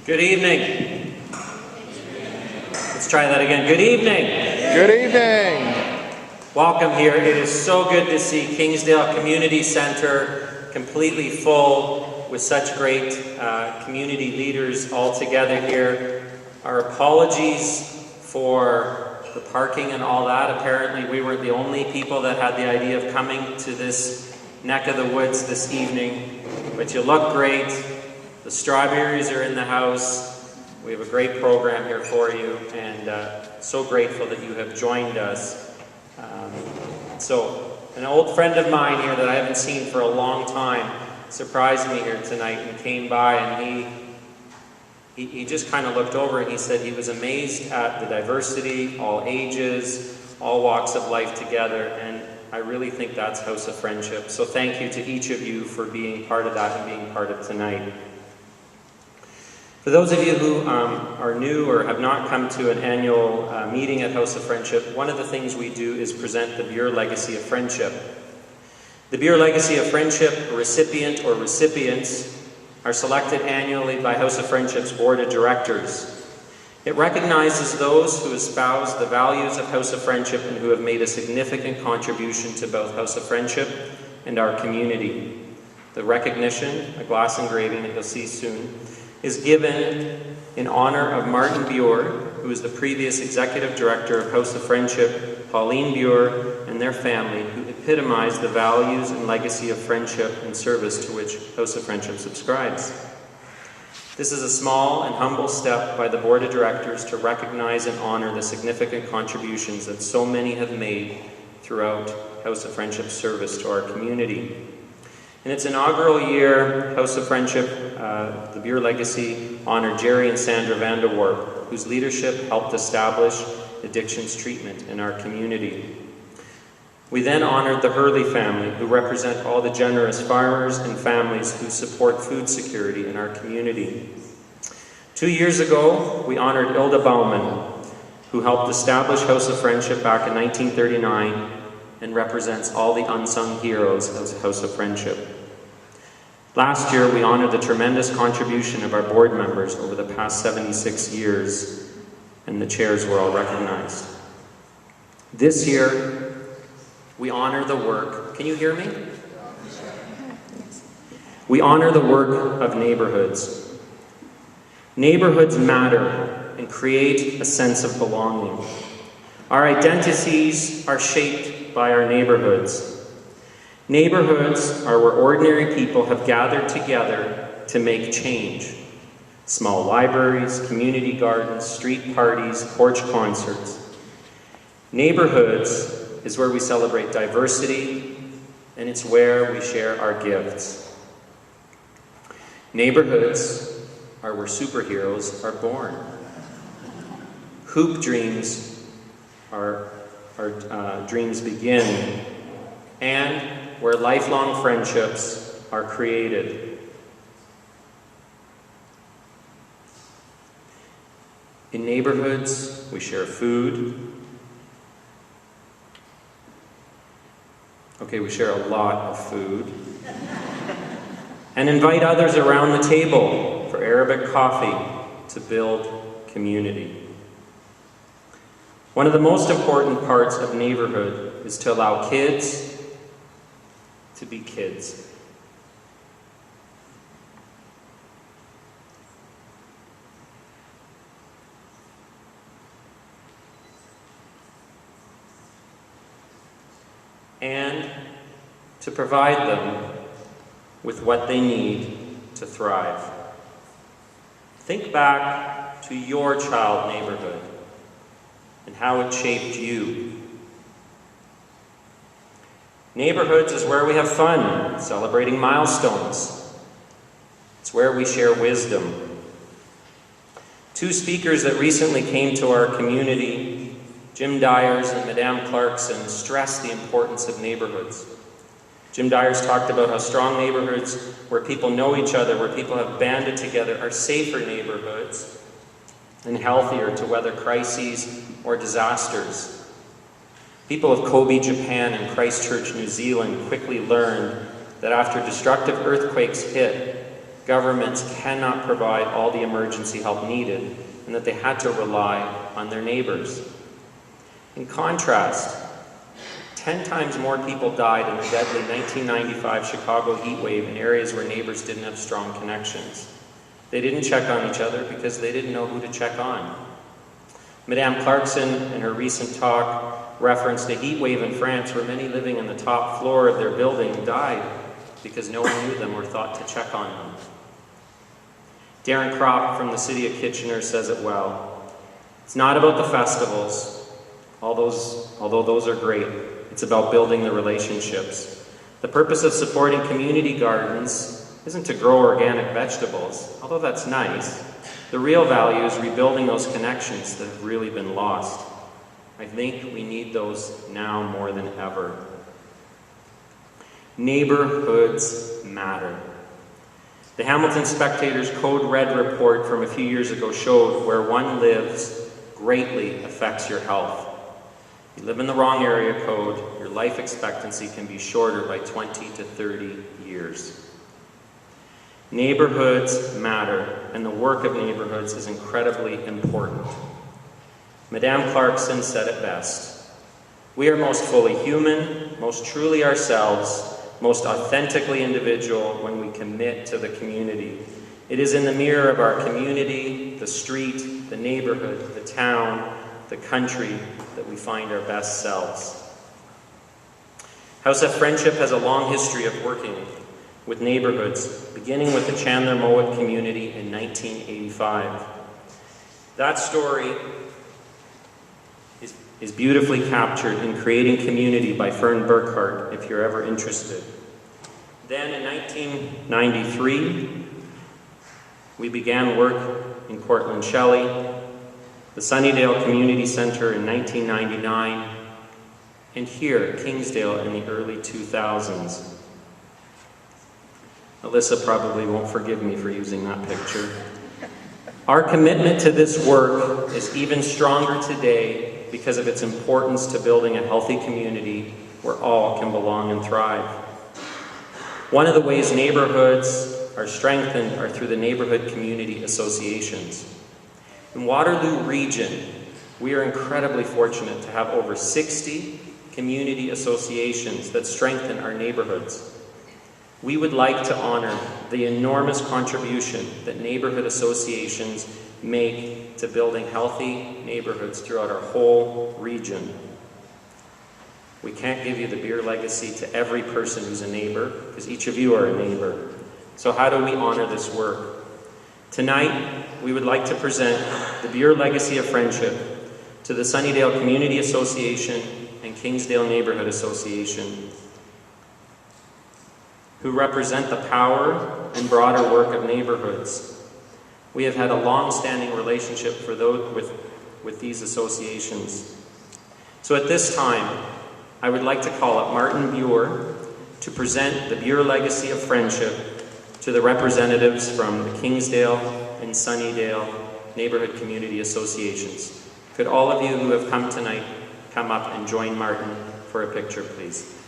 Good evening. Let's try that again. Good evening. Good evening. Welcome here. It is so good to see Kingsdale Community Centre completely full with such great community leaders all together here. Our apologies for the parking and all that. Apparently we weren't the only people that had the idea of coming to this neck of the woods this evening. But you look great. The strawberries are in the house. We have a great program here for you, and so grateful that you have joined us. So an old friend of mine here that I haven't seen for a long time surprised me here tonight and came by, and he just kind of looked over and he said he was amazed at the diversity, all ages, all walks of life together, and I really think that's House of Friendship. So thank you to each of you for being part of that and being part of tonight. For those of you who are new or have not come to an annual meeting at House of Friendship, one of the things we do is present the Buhr Legacy of Friendship. The Buhr Legacy of Friendship recipient or recipients are selected annually by House of Friendship's Board of Directors. It recognizes those who espouse the values of House of Friendship and who have made a significant contribution to both House of Friendship and our community. The recognition, a glass engraving that you'll see soon, is given in honor of Martin Buhr, who is the previous Executive Director of House of Friendship, Pauline Buhr, and their family, who epitomized the values and legacy of friendship and service to which House of Friendship subscribes. This is a small and humble step by the Board of Directors to recognize and honor the significant contributions that so many have made throughout House of Friendship's service to our community. In its inaugural year, House of Friendship, the Buhr Legacy, honored Jerry and Sandra Vanderwarp, whose leadership helped establish addictions treatment in our community. We then honored the Hurley family, who represent all the generous farmers and families who support food security in our community. 2 years ago, we honored Ilda Bauman, who helped establish House of Friendship back in 1939 and represents all the unsung heroes of House of Friendship. Last year, we honored the tremendous contribution of our board members over the past 76 years, and the chairs were all recognized. This year, we honor the work. Can you hear me? We honor the work of neighborhoods. Neighborhoods matter and create a sense of belonging. Our identities are shaped by our neighborhoods. Neighborhoods are where ordinary people have gathered together to make change. Small libraries, community gardens, street parties, porch concerts. Neighborhoods is where we celebrate diversity, and it's where we share our gifts. Neighborhoods are where superheroes are born. Hoop dreams our dreams begin, and where lifelong friendships are created. In neighborhoods, we share food. Okay, we share a lot of food. And invite others around the table for Arabic coffee to build community. One of the most important parts of neighborhood is to allow kids to be kids. And to provide them with what they need to thrive. Think back to your child neighborhood and how it shaped you. Neighborhoods is where we have fun, celebrating milestones. It's where we share wisdom. Two speakers that recently came to our community, Jim Dyers and Madame Clarkson, stressed the importance of neighborhoods. Jim Dyers talked about how strong neighborhoods, where people know each other, where people have banded together, are safer neighborhoods and healthier to weather crises or disasters. People of Kobe, Japan, and Christchurch, New Zealand quickly learned that after destructive earthquakes hit, governments cannot provide all the emergency help needed, and that they had to rely on their neighbors. In contrast, 10 times more people died in the deadly 1995 Chicago heat wave in areas where neighbors didn't have strong connections. They didn't check on each other because they didn't know who to check on. Madame Clarkson, in her recent talk, referenced a heat wave in France where many living on the top floor of their building died because no one knew them or thought to check on them. Darren Kropp from the city of Kitchener says it well. It's not about the festivals, although those are great. It's about building the relationships. The purpose of supporting community gardens isn't to grow organic vegetables, although that's nice. The real value is rebuilding those connections that have really been lost. I think we need those now more than ever. Neighborhoods matter. The Hamilton Spectator's Code Red report from a few years ago showed where one lives greatly affects your health. If you live in the wrong area code, your life expectancy can be shorter by 20 to 30 years. Neighborhoods matter, and the work of neighborhoods is incredibly important. Madame Clarkson said it best. We are most fully human, most truly ourselves, most authentically individual when we commit to the community. It is in the mirror of our community, the street, the neighborhood, the town, the country that we find our best selves. House of Friendship has a long history of working with neighborhoods, beginning with the Chandler Mowat community in 1985. That story is beautifully captured in Creating Community by Fern Burkhart, if you're ever interested. Then in 1993, we began work in Cortland Shelley, the Sunnydale Community Center in 1999, and here at Kingsdale in the early 2000s. Alyssa probably won't forgive me for using that picture. Our commitment to this work is even stronger today because of its importance to building a healthy community where all can belong and thrive. One of the ways neighborhoods are strengthened are through the neighborhood community associations. In Waterloo Region, we are incredibly fortunate to have over 60 community associations that strengthen our neighborhoods. We would like to honor the enormous contribution that neighborhood associations make to building healthy neighborhoods throughout our whole region. We can't give you the beer legacy to every person who's a neighbor, because each of you are a neighbor. So how do we honor this work? Tonight, we would like to present the Buhr Legacy of Friendship to the Sunnydale Community Association and Kingsdale Neighborhood Association, who represent the power and broader work of neighborhoods. We have had a long-standing relationship with these associations. So at this time, I would like to call up Martin Buhr to present the Buhr Legacy of Friendship to the representatives from the Kingsdale and Sunnydale Neighborhood Community Associations. Could all of you who have come tonight come up and join Martin for a picture, please?